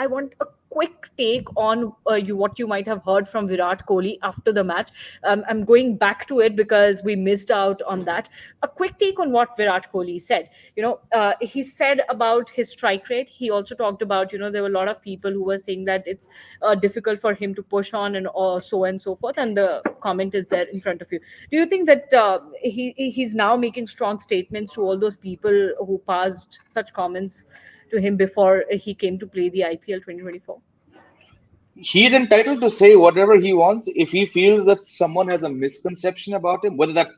I want a quick take on what you might have heard from Virat Kohli after the match. I'm going back to it because we missed out on that. A quick take on what Virat Kohli said. He said about his strike rate. He also talked about, there were a lot of people who were saying that it's difficult for him to push on and so and so forth. And the comment is there in front of you. Do you think that he's now making strong statements to all those people who passed such comments to him before he came to play the IPL 2024? He's entitled to say whatever he wants. If he feels that someone has a misconception about him, whether that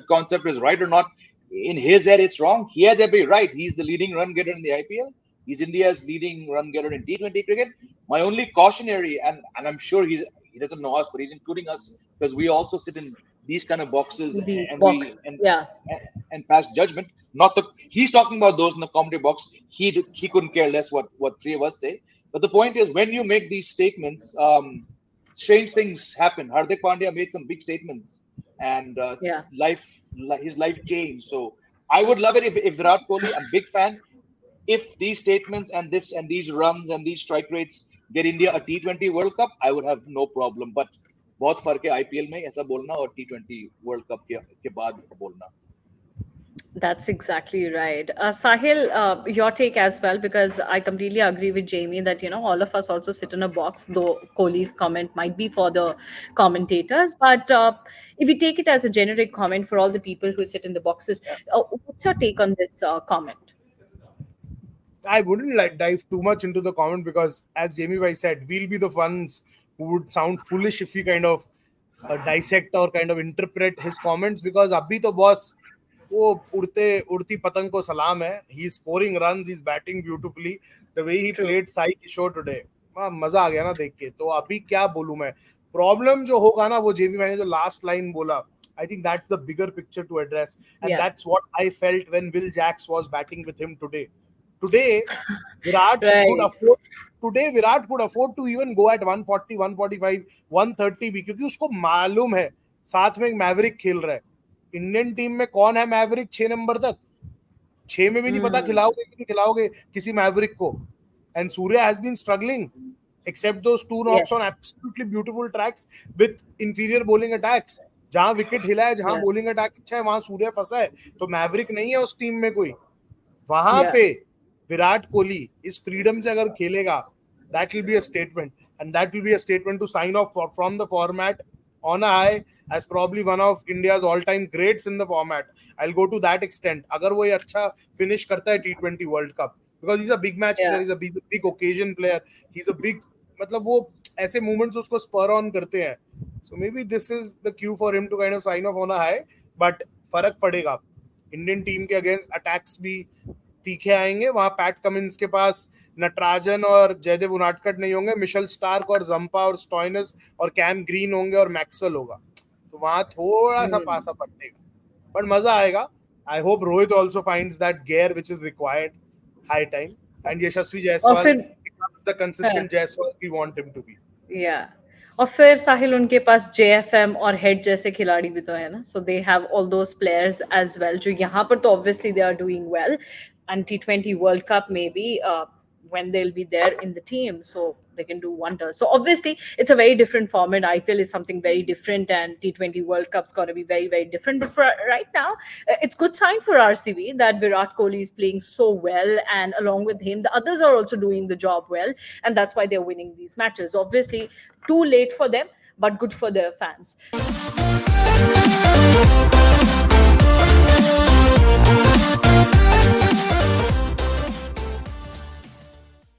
concept is right or not, in his head it's wrong. He has every right. He's the leading run getter in the IPL. He's India's leading run getter in T20 cricket. My only cautionary, and I'm sure he doesn't know us, but he's including us because we also sit in these kind of boxes The and box, we yeah. and pass judgment. Not the he's talking about those in the commentary box. He couldn't care less what three of us say. But the point is, when you make these statements, strange things happen. Hardik Pandya made some big statements, and Yeah. his life changed. So I would love it if Virat Kohli, I'm a big fan. If these statements and these runs and these strike rates get India a T20 World Cup, I would have no problem. But बहुत फर्क है IPL में ऐसा बोलना और T20 World Cup के बाद बोलना. That's exactly right. Sahil, your take as well, because I completely agree with Jamie that, all of us also sit in a box, though Kohli's comment might be for the commentators. But if we take it as a generic comment for all the people who sit in the boxes, what's your take on this comment? I wouldn't dive too much into the comment because, as Jamie Bhai said, we'll be the ones who would sound foolish if we kind of dissect or kind of interpret his comments, because abhi to boss वो उड़ती पतंग को सलाम है. He's scoring runs, he's batting beautifully. The way he played Sai Kishore today, मजा आ गया ना देख के. तो अभी क्या बोलूं मैं. प्रॉब्लम जो होगा ना, वो जेबी मैंने जो लास्ट लाइन बोला, I think that's the bigger picture to address, and that's what I felt when Will Jacks was batting with him today. Today, Virat could afford to even go at 140, 145, 130 भी, क्योंकि उसको मालूम है साथ में एक Maverick खेल रहा है. इंडियन टीम में कौन है मैवरिक 6 नंबर तक? 6 में भी नहीं पता खिलाओगे कि नहीं खिलाओगे किसी मैवरिक को. And Surya has been struggling except those 2 knocks on absolutely beautiful tracks with inferior bowling attacks. जहां विकेट हिला है, जहां बॉलिंग अटैक अच्छा है, वहां सूर्या फंसा है. तो मैवरिक नहीं है उस टीम में कोई. वहां पे विराट कोहली इस फ्रीडम से अगर खेलेगा, that will be a statement, and that will be a statement to sign off from the format on a high as probably one of India's all-time greats in the format. I'll go to that extent. अगर वो ये अच्छा finish करता है T20 World Cup, because he's a big match player, he's a big occasion player, he's a big, मतलब वो ऐसे movements उसको spur on करते हैं. So maybe this is the cue for him to kind of sign off on a high, but फर्क पड़ेगा. Indian team के against attacks भी तीखे आएंगे. वहाँ पैट कमिंस के पास नटराजन और जयदेव उनादकट नहीं होंगे, मिशेल स्टार्क और जंपा और स्टॉइनस और कैम ग्रीन होंगे और मैक्सवेल होगा. तो वहाँ थोड़ा सा पासा पड़ेगा, बट मजा आएगा. I hope Rohit also finds that gear which is required high time, and Yashasvi Jaiswal becomes the consistent Jaiswal we want him to be. और फिर साहिल उनके पास JFM और हेड जैसे खिलाड़ी भी तो है ना. So they have all those players as well, जो यहाँ पर तो obviously they are doing well, and T20 World Cup maybe when they'll be there in the team, so they can do wonders. So obviously it's a very different format. IPL is something very different, and T20 World Cup's got to be very, very different. But for right now, it's good sign for RCB that Virat Kohli is playing so well, and along with him, the others are also doing the job well, and that's why they're winning these matches. Obviously, too late for them, but good for their fans.